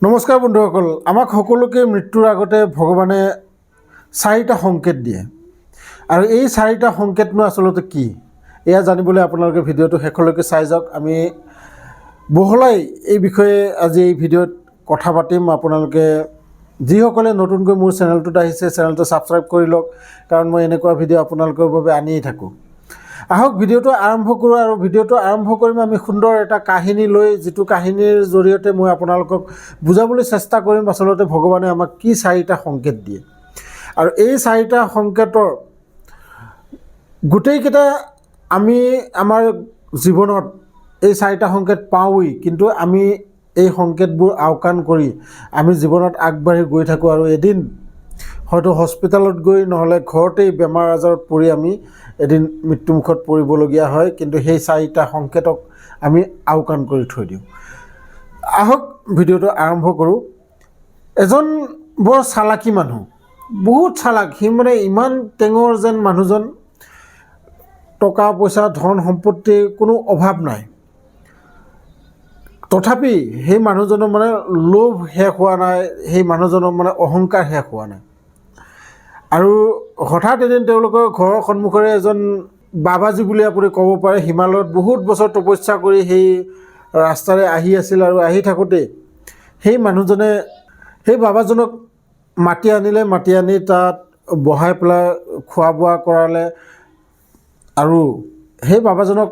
নমস্কাৰ বন্ধুসকল, আমাক সকলোকে মৃত্যুৰ আগতে ভগৱানে চাৰিটা সংকেত দিয়ে আৰু এই চাৰিটা সংকেতনো আচলতে কি এয়া জানিবলৈ আপোনালোকে ভিডিঅ'টো শেষলৈকে চাই যাওক। আমি বহলাই এই বিষয়ে আজি এই ভিডিঅ'ত কথা পাতিম। আপোনালোকে যিসকলে নতুনকৈ মোৰ চেনেলটোত আহিছে চেনেলটো ছাবস্ক্ৰাইব কৰি লওক, কাৰণ মই এনেকুৱা ভিডিঅ' আপোনালোকৰ বাবে আনিয়েই থাকোঁ। আহক ভিডিঅ'টো আৰম্ভ কৰোঁ আৰু ভিডিঅ'টো আৰম্ভ কৰিম আমি সুন্দৰ এটা কাহিনী লৈ, যিটো কাহিনীৰ জৰিয়তে মই আপোনালোকক বুজাবলৈ চেষ্টা কৰিম আচলতে ভগৱানে আমাক কি চাৰিটা সংকেত দিয়ে আৰু এই চাৰিটা সংকেতৰ গোটেইকেইটা আমি আমাৰ জীৱনত এই চাৰিটা সংকেত পাওঁই, কিন্তু আমি এই সংকেতবোৰ আওকাণ কৰি আমি জীৱনত আগবাঢ়ি গৈ থাকোঁ আৰু এদিন হয়তো হস্পিটেলত গৈ নহ'লে ঘৰতেই বেমাৰ আজাৰত পৰি আমি এদিন মৃত্যুমুখত পৰিবলগীয়া হয়, কিন্তু সেই চাৰিটা সংকেতক আমি আওকাণ কৰি থৈ দিওঁ। আহক ভিডিঅ'টো আৰম্ভ কৰোঁ। এজন বৰ চালাকী মানুহ, বহুত চালাক, সি মানে ইমান টেঙৰ যেন মানুহজন, টকা পইচা ধন সম্পত্তিৰ কোনো অভাৱ নাই, তথাপি সেই মানুহজনৰ মানে লোভ শেষ হোৱা নাই, সেই মানুহজনৰ মানে অহংকাৰ শেষ হোৱা নাই। আৰু হঠাৎ এদিন তেওঁলোকৰ ঘৰৰ সন্মুখৰে এজন বাবাজী বুলি আপুনি ক'ব পাৰে, হিমালয়ত বহুত বছৰ তপস্যা কৰি সেই ৰাস্তাৰে আহি আছিল আৰু আহি থাকোঁতে সেই মানুহজনে সেই বাবাজনক মাতি আনিলে, মাতি আনি তাত বহাই পেলাই খোৱা বোৱা কৰালে আৰু সেই বাবাজনক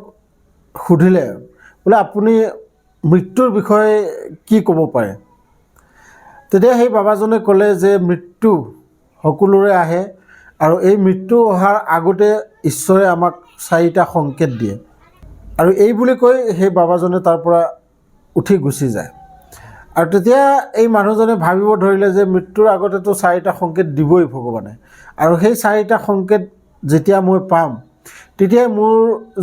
সুধিলে, বোলে আপুনি মৃত্যুৰ বিষয়ে কি ক'ব পাৰে? তেতিয়া সেই বাবাজনে ক'লে যে মৃত্যু সকলোৰে আহে আৰু এই মৃত্যু অহাৰ আগতে ঈশ্বৰে আমাক চাৰিটা সংকেত দিয়ে আৰু এই বুলি কৈ সেই বাবাজনে তাৰ পৰা উঠি গুচি যায়। আৰু তেতিয়া এই মানুহজনে ভাবিব ধৰিলে যে মৃত্যুৰ আগতেতো চাৰিটা সংকেত দিবই ভগৱানে, আৰু সেই চাৰিটা সংকেত যেতিয়া মই পাম তেতিয়াই মোৰ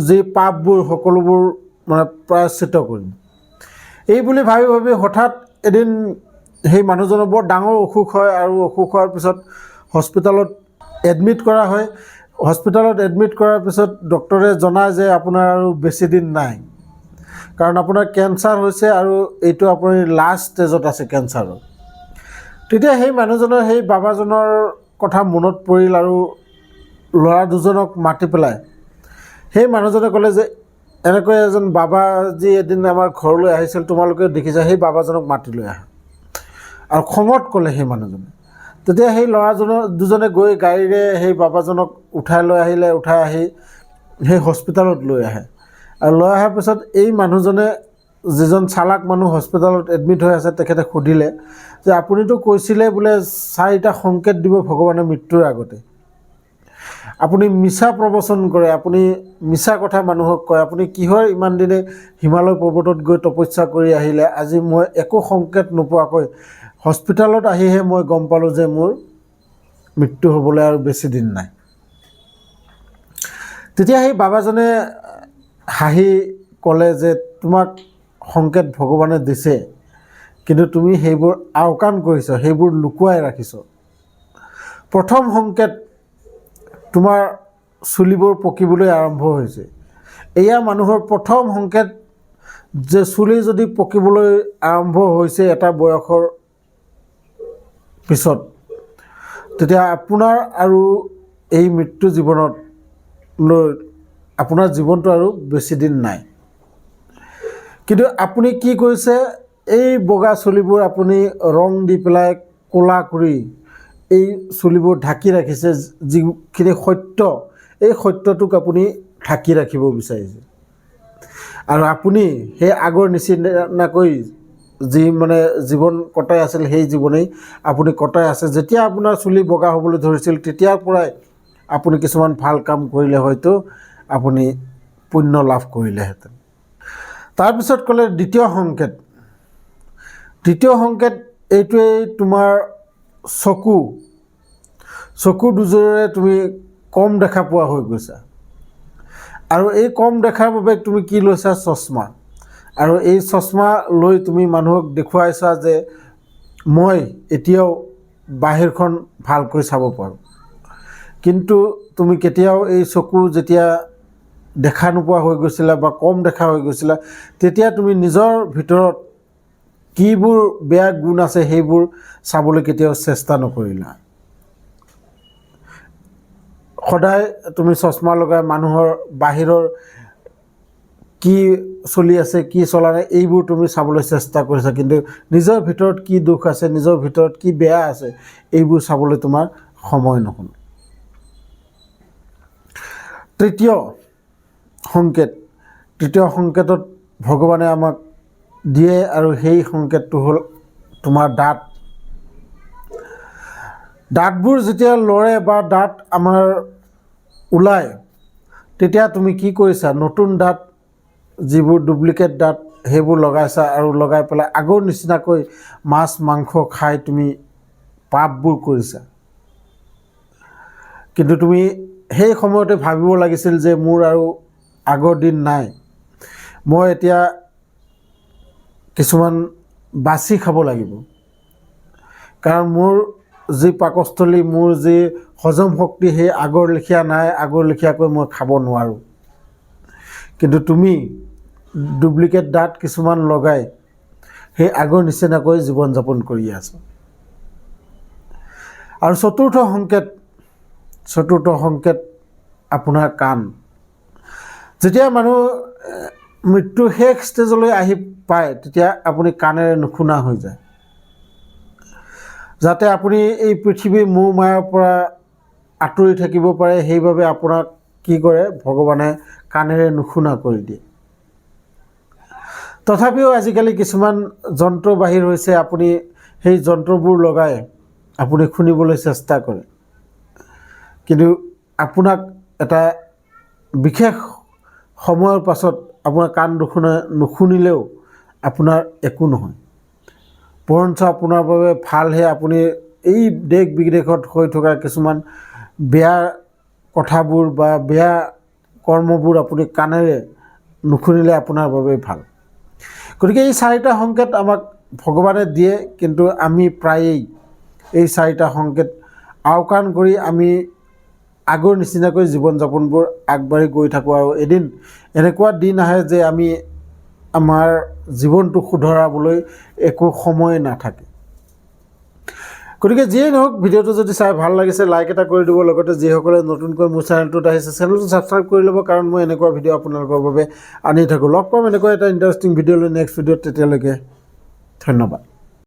যি পাপবোৰ সকলোবোৰ মানে প্ৰায়শ্চিত কৰিম। এই বুলি ভাবি ভাবি হঠাৎ এদিন সেই মানুহজনৰ বৰ ডাঙৰ অসুখ হয় আৰু অসুখ হোৱাৰ পিছত হস্পিটেলত এডমিট কৰা হয়। হস্পিটেলত এডমিট কৰাৰ পিছত ডক্টৰে জনায় যে আপোনাৰ আৰু বেছি দিন নাই, কাৰণ আপোনাৰ কেঞ্চাৰ হৈছে আৰু এইটো আপুনি লাষ্ট ষ্টেজত আছে কেঞ্চাৰৰ। তেতিয়া সেই মানুহজনৰ সেই বাবাজনৰ কথা মনত পৰিল আৰু ল'ৰা দুজনক মাতি পেলাই সেই মানুহজনে ক'লে যে এনেকৈ এজন বাবাজী এদিন আমাৰ ঘৰলৈ আহিছিল, তোমালোকে দেখিছা, সেই বাবাজনক মাতি লৈ আহা। আৰু খঙত ক'লে সেই মানুহজনে। তেতিয়া সেই দুজনে গৈ গাড়ীৰে সেই বাবাজনক উঠাই লৈ আহিলে, উঠাই আহি সেই হস্পিটেলত লৈ আহে আৰু লৈ অহাৰ পিছত এই মানুহজনে, যিজন চালাক মানুহ হস্পিটেলত এডমিট হৈ আছে, তেখেতে সুধিলে যে আপুনিতো কৈছিলে বোলে চাৰিটা সংকেত দিব ভগৱানে মৃত্যুৰ আগতে, আপুনি মিছা প্ৰবচন কৰে, আপুনি মিছা কথা মানুহক কয়, আপুনি কিহৰ ইমান দিনে হিমালয় পৰ্বতত গৈ তপস্যা কৰি আহিলে, আজি মই একো সংকেত নোপোৱাকৈ হস্পিটেলত আহিহে মই গম পালোঁ যে মোৰ মৃত্যু হ'বলৈ আৰু বেছি দিন নাই। তেতিয়া সেই বাবাজনে হাঁহি ক'লে যে তোমাক সংকেত ভগৱানে দিছে, কিন্তু তুমি সেইবোৰ আওকাণ কৰিছ, সেইবোৰ লুকুৱাই ৰাখিছ। প্ৰথম সংকেত, তোমাৰ চুলিবোৰ পকিবলৈ আৰম্ভ হৈছে। এয়া মানুহৰ প্ৰথম সংকেত যে চুলি যদি পকিবলৈ আৰম্ভ হৈছে এটা বয়সৰ পিছত, তেতিয়া আপোনাৰ আৰু এই মৃত্যু জীৱনত লৈ আপোনাৰ জীৱনটো আৰু বেছি দিন নাই। কিন্তু আপুনি কি কৰিছে, এই বগা চুলিবোৰ আপুনি ৰং দি পেলাই ক'লা কৰি এই চুলিবোৰ ঢাকি ৰাখিছে, যিখিনি সত্য, এই সত্যটোক আপুনি ঢাকি ৰাখিব বিচাৰিছে। আৰু আপুনি সেই আগৰ নিচিনাকৈ যি মানে জীৱন কটাই আছিল সেই জীৱনেই আপুনি কটাই আছে। যেতিয়া আপোনাৰ চুলি বগা হ'বলৈ ধৰিছিল তেতিয়াৰ পৰাই আপুনি কিছুমান ভাল কাম কৰিলে হয়তো আপুনি পুণ্য লাভ কৰিলেহেঁতেন। তাৰপিছত ক'লে দ্বিতীয় সংকেত। দ্বিতীয় সংকেত এইটোৱেই, তোমাৰ চকু দুযোৰে তুমি কম দেখা পোৱা হৈ গৈছা, আৰু এই কম দেখাৰ বাবে তুমি কি লৈছা? চশমা। আৰু এই চশমা লৈ তুমি মানুহক দেখুৱাইছা যে মই এতিয়াও বাহিৰখন ভালকৈ চাব পাৰোঁ, কিন্তু তুমি কেতিয়াও এই চকু যেতিয়া দেখা নোপোৱা হৈ গৈছিলা বা কম দেখা হৈ গৈছিলা, তেতিয়া তুমি নিজৰ ভিতৰত কিবোৰ বেয়া গুণ আছে সেইবোৰ চাবলৈ কেতিয়াও চেষ্টা নকৰিলা। সদায় তুমি চশমা লগাই মানুহৰ বাহিৰৰ কি চলি আছে কি চলা নাই এইবোৰ তুমি চাবলৈ চেষ্টা কৰিছা, কিন্তু নিজৰ ভিতৰত কি দুখ আছে, নিজৰ ভিতৰত কি বেয়া আছে এইবোৰ চাবলৈ তোমাৰ সময় নহ'ল। তৃতীয় সংকেতত ভগৱানে আমাক দিয়ে, আৰু সেই সংকেতটো হ'ল তোমাৰ দাঁতবোৰ যেতিয়া লৰে বা দাঁত আমাৰ ওলায়, তেতিয়া তুমি কি কৰিছা, নতুন দাঁত যিবোৰ ডুপ্লিকেট দাঁত সেইবোৰ লগাইছা, আৰু লগাই পেলাই আগৰ নিচিনাকৈ মাছ মাংস খাই তুমি পাপবোৰ কৰিছা। কিন্তু তুমি সেই সময়তে ভাবিব লাগিছিল যে মোৰ আৰু আগৰ দিন নাই, মই এতিয়া কিছুমান বাছি খাব লাগিব, কাৰণ মোৰ যি পাকস্থলী, মোৰ যি হজম শক্তি সেই আগৰ লেখীয়া নাই, আগৰ লেখীয়াকৈ মই খাব নোৱাৰোঁ। কিন্তু তুমি ডুপ্লিকেট দাঁত কিছুমান লগাই সেই আগৰ নিচিনাকৈ জীৱন যাপন কৰি আছা। আৰু চতুৰ্থ সংকেত আপোনাৰ কাণ। যেতিয়া মানুহ মৃত্যুৰ শেষ ষ্টেজলৈ আহি পায়, তেতিয়া আপুনি কাণেৰে নুশুনা হৈ যায়। যাতে আপুনি এই পৃথিৱীৰ মোহ মায়াৰ পৰা আঁতৰি থাকিব পাৰে, সেইবাবে আপোনাক কি কৰে, ভগৱানে কাণেৰে নুশুনা কৰি দিয়ে। তথাপিও আজিকালি কিছুমান যন্ত্ৰ বাহিৰ হৈছে, আপুনি সেই যন্ত্ৰবোৰ লগাই আপুনি শুনিবলৈ চেষ্টা কৰে, কিন্তু আপোনাক এটা বিশেষ সময়ৰ পাছত আপোনাৰ কাণ নুশুনিলেও আপোনাৰ একো নহয়, বৰঞ্চ আপোনাৰ বাবে ভালহে। আপুনি এই দেশ বিদেশত হৈ থকা কিছুমান বেয়া কথাবোৰ বা বেয়া কৰ্মবোৰ আপুনি কাণেৰে নুশুনিলে আপোনাৰ বাবে ভাল। গতিকে এই 4টা সংকেত আমাক ভগৱানে দিয়ে, কিন্তু আমি প্ৰায়েই এই 4টা সংকেত আওকাণ কৰি আমি আগৰ নিচিনাকৈ জীৱন যাপনবোৰ আগবাঢ়ি গৈ থাকোঁ, আৰু এদিন এনেকুৱা দিন আহে যে আমি আমাৰ জীৱনটো শুধৰাবলৈ একো সময় নাথাকে। গতিকে যিয়েই নহওক, ভিডিঅ'টো যদি চাই ভাল লাগিছে লাইক এটা কৰি দিব, লগতে যিসকলে নতুনকৈ মোৰ চেনেলটোত আহিছে চেনেলটো ছাবস্ক্ৰাইব কৰি ল'ব, কাৰণ মই এনেকুৱা ভিডিঅ' আপোনালোকৰ বাবে আনি থাকোঁ। লগ পাম এনেকুৱা এটা ইণ্টাৰেষ্টিং ভিডিঅ' লৈ নেক্সট ভিডিঅ'ত, তেতিয়ালৈকে ধন্যবাদ।